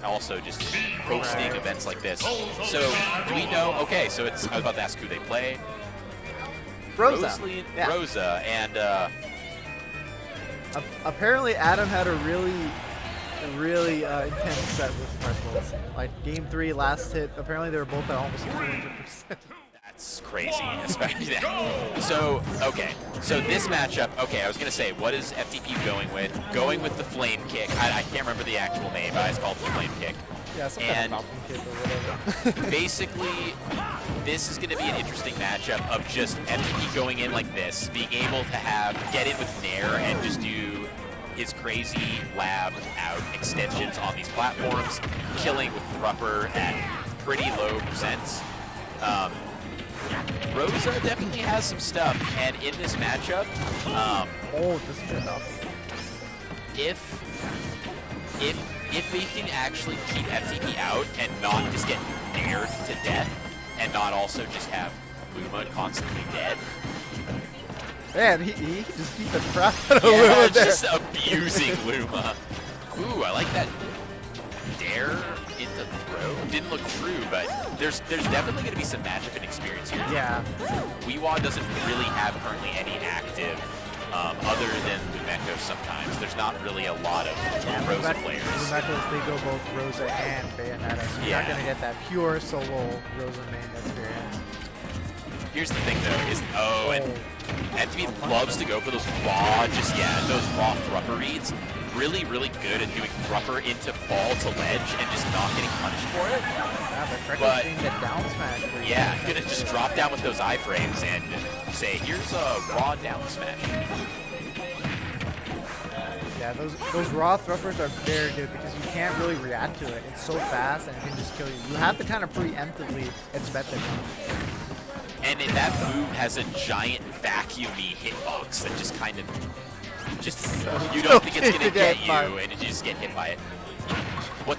also just hosting events like this. So do we know? Okay, so it's I was about to ask who they play. Rosalina, yeah. Rosa, and apparently Adam had a really intense set with Freckles. Like game 3 last hit, apparently they were both at almost 200%. That's crazy, especially that. So, okay, so this matchup, okay, I was gonna say, what is FTP going with? Going with the flame kick. I can't remember the actual name, but I just called it the flame kick. Yeah, some kind of kick or whatever. Basically, this is gonna be an interesting matchup of just FTP going in like this, being able to get in with Nair and just do his crazy lab out extensions on these platforms, killing with Thrupper at pretty low percents. Rosa definitely has some stuff, and in this matchup, this is good enough. If we can actually keep FTP out and not just get nared to death, and not also just have Luma constantly dead. Man, he can just beat the crap out of Luma there. just abusing Luma. Ooh, I like that dare into throw. Didn't look true, but there's definitely going to be some matchup and experience here. Yeah. Weewah doesn't really have currently any active, other than Lumeko sometimes. There's not really a lot of Rosa players. Lumekos, they go both Rosa and Bayonetta, so you're not going to get that pure solo Rosa main experience. Here's the thing though, is and FTP loves to go for those raw, those raw Thrupper reads. Really, really good at doing Thrupper into fall to ledge and just not getting punished for it. Yeah, but Freckles being the down smash. Yeah, gonna just drop down with those iframes and say, here's a raw down smash. Yeah, those raw Thruppers are very good because you can't really react to it. It's so fast and it can just kill you. You have to kind of preemptively expect it. And that move has a giant vacuumy hitbox that just kind of you don't think it's gonna get you, and you just get hit by it. What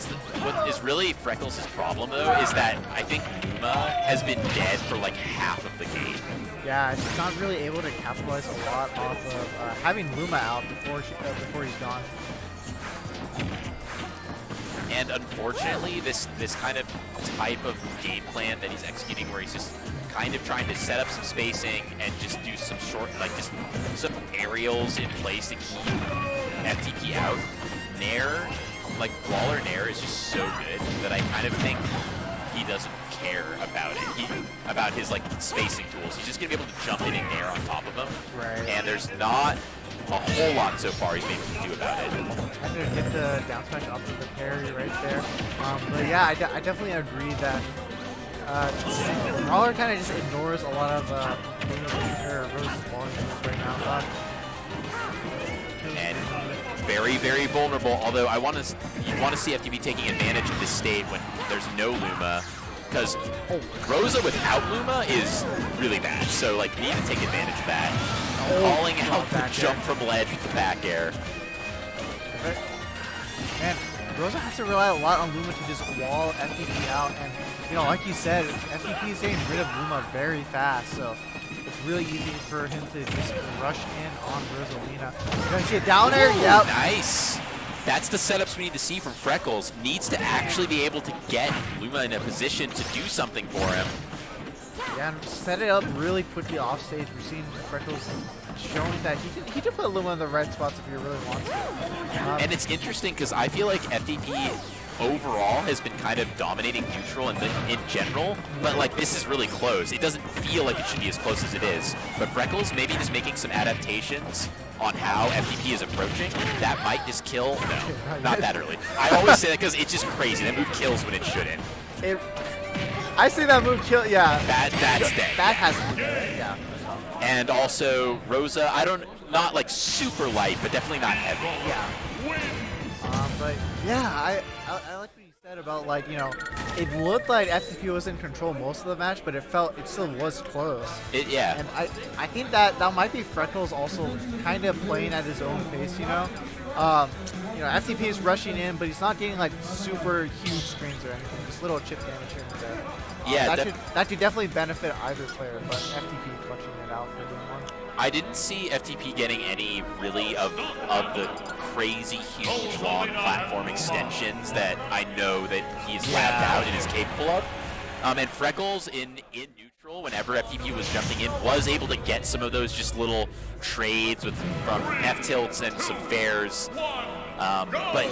is really Freckles' problem though is that I think Luma has been dead for like half of the game. Yeah, she's not really able to capitalize a lot off of having Luma out before he's gone. And unfortunately, this kind of type of game plan that he's executing, where he's just kind of trying to set up some spacing and just do some just some aerials in place to keep FTP out. Nair, like Brawler Nair, is just so good that I kind of think he doesn't care about it. About his like spacing tools. He's just gonna be able to jump in and Nair on top of him. Right. And there's not a whole lot so far he's been able to do about it. I'm gonna hit the down smash off of the parry right there. But yeah, I definitely agree that Brawler kind of just ignores a lot of Rose's volume right now. And very, very vulnerable. Although you want to see FTP taking advantage of this state when there's no Luma, because Rosa without Luma is really bad. So like, you need to take advantage of that. Calling out the jump from ledge with the back air. Man, Rosa has to rely a lot on Luma to just wall FTP out, and like you said, FTP is getting rid of Luma very fast, so it's really easy for him to just rush in on Rosalina. You guys see it down there? Yep. Nice. That's the setups we need to see from Freckles. Needs to actually be able to get Luma in a position to do something for him. Yeah, and set it up really quickly off stage. We're seeing Freckles showing that he can put Luma in the right spots if he really wants to. And it's interesting because I feel like FTP overall has been kind of dominating neutral in general, but like this is really close. It doesn't feel like it should be as close as it is. But Freckles maybe just making some adaptations on how FTP is approaching, that might just kill. No, not that early. I always say that because it's just crazy. That move kills when it shouldn't. I see that move kill. Yeah. That's dead. That has to be dead. Yeah. And also Rosa, not like super light, but definitely not heavy. Yeah. But yeah, I like what you said about like it looked like FTP was in control most of the match, but it still was close. Yeah. And I think that might be Freckles also kind of playing at his own pace. FTP is rushing in, but he's not getting like super huge screens or anything, just little chip damage here and there. Yeah, that could definitely benefit either player, but FTP clutching it out for game 1. I didn't see FTP getting any really of the crazy huge long platform extensions that I know that he's labbed out and is capable of. And Freckles in neutral, whenever FTP was jumping in, was able to get some of those just little trades from F tilts and some fairs. But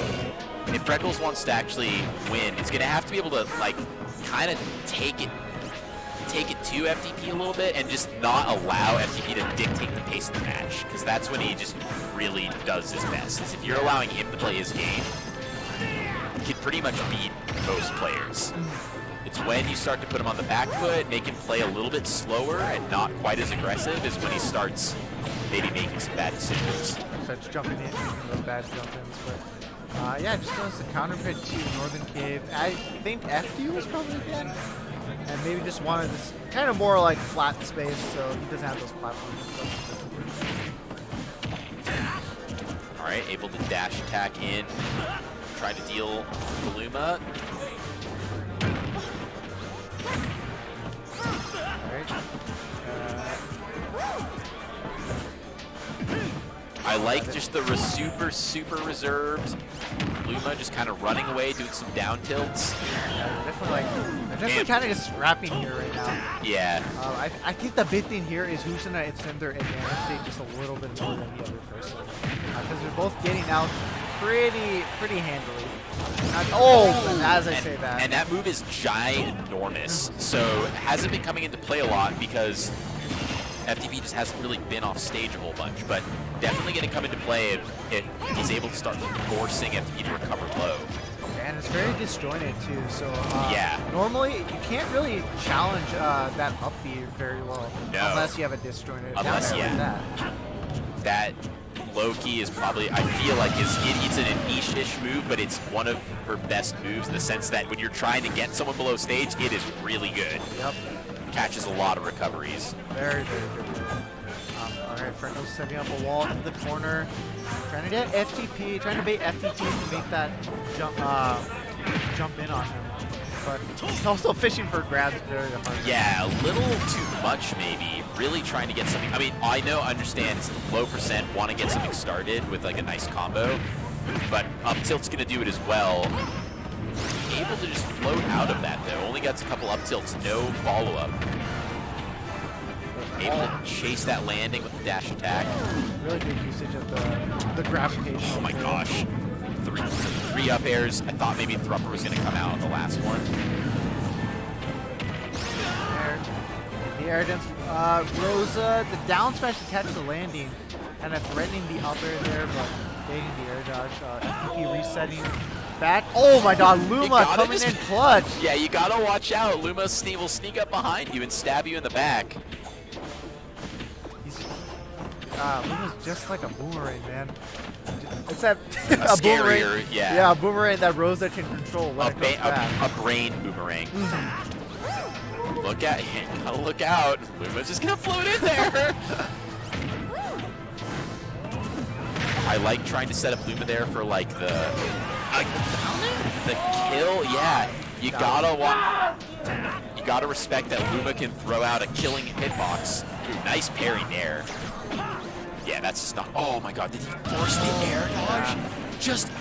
if Freckles wants to actually win, he's gonna have to be able to like kind of take it to FTP a little bit and just not allow FTP to dictate the pace of the match, because that's when he just really does his best. Is if you're allowing him to play his game, he can pretty much beat most players. It's when you start to put him on the back foot, make him play a little bit slower and not quite as aggressive, is when he starts maybe making some bad decisions. Starts jumping in, making those bad jump-ins, but yeah, just noticed the counter pit to Northern Cave. I think FD was probably dead. And maybe just wanted this kind of more like flat space, so he doesn't have those platforms and stuff. Alright, able to dash attack in, try to deal the Luma. Alright. I like just the super reserved Luma just kind of running away, doing some down tilts. Yeah, definitely kind of just scrapping here right now. Yeah. I think the big thing here is who's gonna extend their advantage state just a little bit more than the other person, because they're both getting out pretty handily. As I say that. And that move is ginormous, so it hasn't been coming into play a lot because FTP just hasn't really been off stage a whole bunch, but definitely going to come into play if he's able to start forcing FTP to recover low. And it's very disjointed too, so yeah. Normally you can't really challenge that up B very well, unless you have a disjointed. Unless, yeah. That low key is probably, I feel like it's a niche-ish move, but it's one of her best moves in the sense that when you're trying to get someone below stage, it is really good. Yep. Catches a lot of recoveries. Very good. Alright, Freckles setting up a wall in the corner. Trying to get FTP, trying to bait FTP to make that jump in on him. But he's also fishing for grabs very hard. Yeah, a little too much maybe. Really trying to get something. I mean, I understand it's low percent, want to get something started with like a nice combo, but up tilt's going to do it as well. Able to just float out of that though. Only gets a couple up tilts, no follow-up. Able to chase that landing with the dash attack. Really good usage of the gravitation. Oh my gosh. Three up airs. I thought maybe Thrupper was going to come out in the last one. The air dance. Rosa, the down smash to catch the landing. Kind of threatening the up air there, but baiting the air dodge. FTP resetting back. Oh my god, Luma coming in clutch. Yeah, you gotta watch out. Luma will sneak up behind you and stab you in the back. Luma's just like a boomerang, man. It's that a boomerang. Yeah, a boomerang that Rosa can control when it comes back. A brain boomerang. Look at him. Gotta look out. Luma's just gonna float in there. I like trying to set up Luma there for like the kill. Yeah, you gotta respect that Luma can throw out a killing hitbox. Ooh, nice parry there. Yeah, that's just not. Oh my god, did he force the air dodge?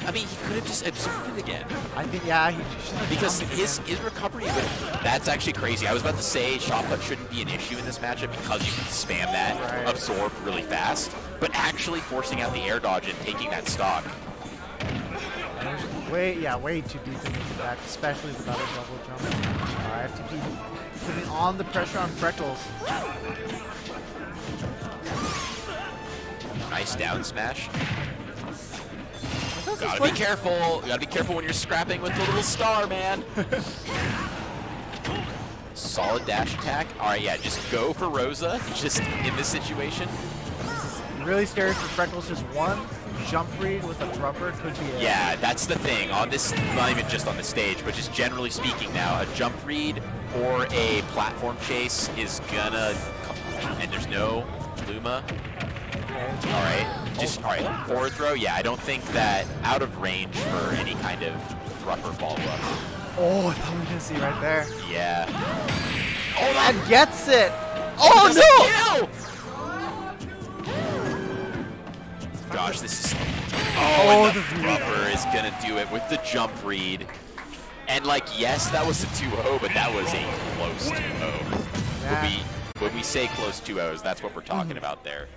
I mean, he could have just absorbed it again. I think, yeah, he should. Because his recovery, that's actually crazy. I was about to say shot put shouldn't be an issue in this matchup because you can spam that absorb really fast. But actually forcing out the air dodge and taking that stock. Way too deep into the back, especially without a double jump. FTP putting on the pressure on Freckles. Nice down smash. Gotta be careful. You gotta be careful when you're scrapping with the little star, man. Solid dash attack. Alright, yeah, just go for Rosa, just in this situation. This is really scary for Freckles. Just one jump read with a Thrupper could be it. Yeah, that's the thing. On this, not even just on the stage, but just generally speaking now, a jump read or a platform chase is gonna come, and there's no Luma. Okay. Alright, forward throw. Yeah, I don't think that out of range for any kind of Thrupper follow-up. Oh, I thought we were gonna see right there. Yeah. Oh, that gets it! Oh no! gosh, this is... Oh, and the flubber is going to do it with the jump read. And, like, yes, that was a 2-0, but that was a close 2-0. Yeah. When we say close 2-0s, that's what we're talking about there.